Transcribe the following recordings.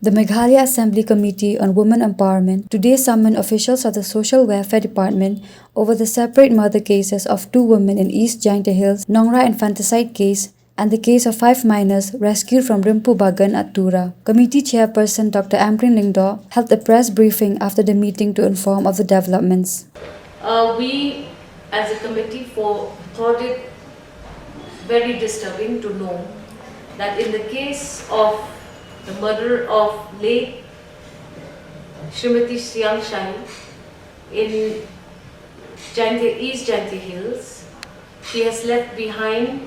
The Meghalaya Assembly Committee on Women Empowerment today summoned officials of the Social Welfare Department over the separate murder cases of 2 women in East Jaintia Hills, Nongrah infanticide case, and the case of 5 minors rescued from Rimpu Bagan at Tura. Committee Chairperson Dr. Amrin Lingdo held a press briefing after the meeting to inform of the developments. We as a committee thought it very disturbing to know that in the case of the murder of late Srimati Sriyang Shahi in East Jaintia Hills, she has left behind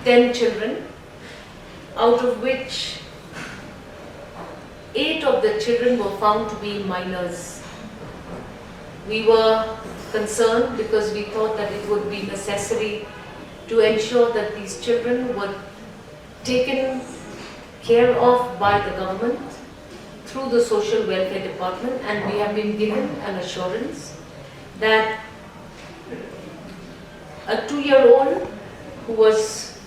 10 children, out of which 8 of the children were found to be minors. We were concerned because we thought that it would be necessary to ensure that these children were taken care of by the government through the Social Welfare Department, and we have been given an assurance that a 2-year-old who was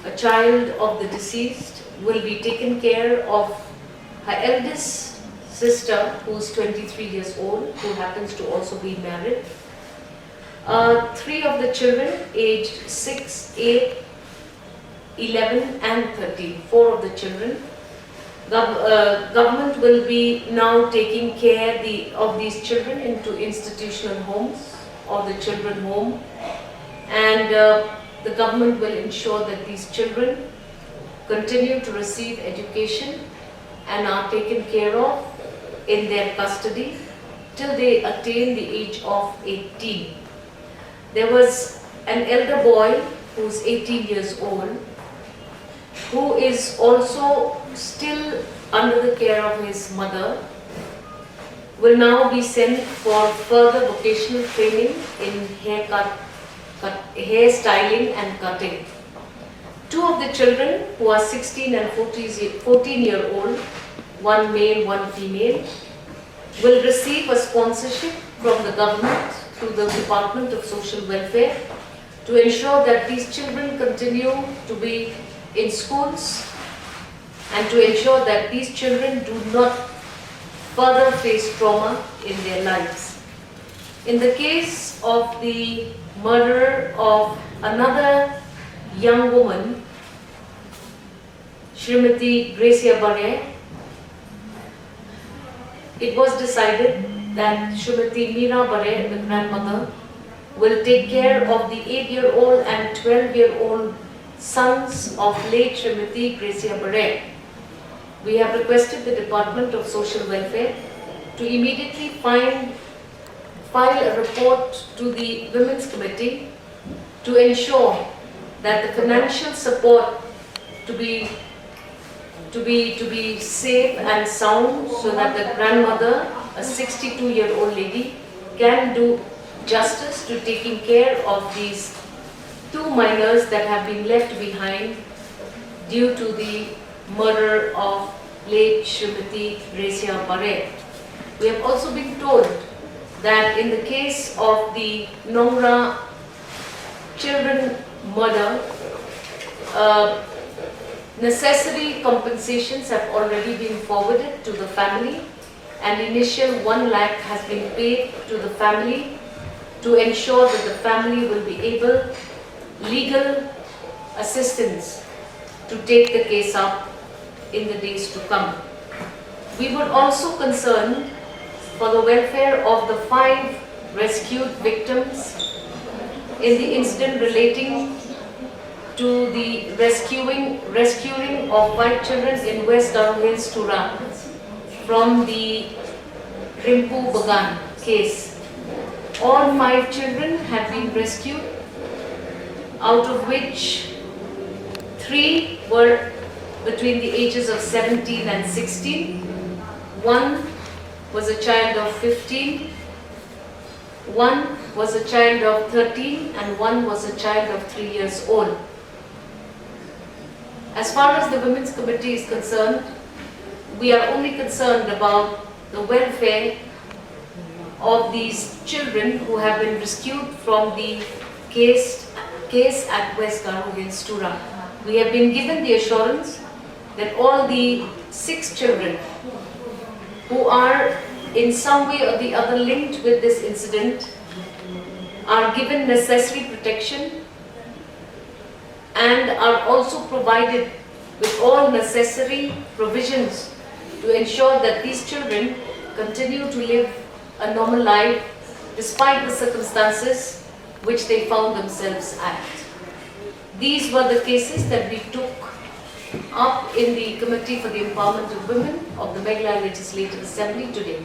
a child of the deceased will be taken care of her eldest sister, who is 23 years old, who happens to also be married. 3 of the children aged 6, 8, 11 and 13, 4 of the children. Government will be now taking care of these children into institutional homes or the children home, and the government will ensure that these children continue to receive education and are taken care of in their custody till they attain the age of 18. There was an elder boy who is 18 years old, who is also still under the care of his mother, will now be sent for further vocational training in hair styling and cutting. 2 of the children, who are 16 and 14-year-old, one male, one female, will receive a sponsorship from the government through the Department of Social Welfare to ensure that these children continue to be in schools and to ensure that these children do not further face trauma in their lives. In the case of the murder of another young woman, Srimati Gracia Bare, it was decided that Srimati Meera Bare, the grandmother, will take care of the 8-year-old and 12-year-old sons of late Srimati Gracia Bare. We have requested the Department of Social Welfare to immediately file a report to the Women's Committee to ensure that the financial support to be safe and sound, so that the grandmother, a 62-year-old lady, can do justice to taking care of these 2 minors that have been left behind due to the murder of late Srimati Gracia Bare. We have also been told that in the case of the Nongrah children murder, necessary compensations have already been forwarded to the family, and initial 1 lakh has been paid to the family to ensure that the family will be able legal assistance to take the case up in the days to come. We would also concern for the welfare of the 5 rescued victims in the incident relating to the rescuing of 5 children in West Garo Hills, Tura, from the Rimpu Bagan case. All 5 children have been rescued, out of which 3 were between the ages of 17 and 16. 1 was a child of 15, 1 was a child of 13, and 1 was a child of 3 years old. As far as the Women's Committee is concerned, we are only concerned about the welfare of these children who have been rescued from the case at West Garo Hills, Tura. We have been given the assurance that all the 6 children who are in some way or the other linked with this incident are given necessary protection and are also provided with all necessary provisions to ensure that these children continue to live a normal life despite the circumstances which they found themselves at. These were the cases that we took up in the Committee for the Empowerment of Women of the Meghalaya Legislative Assembly today.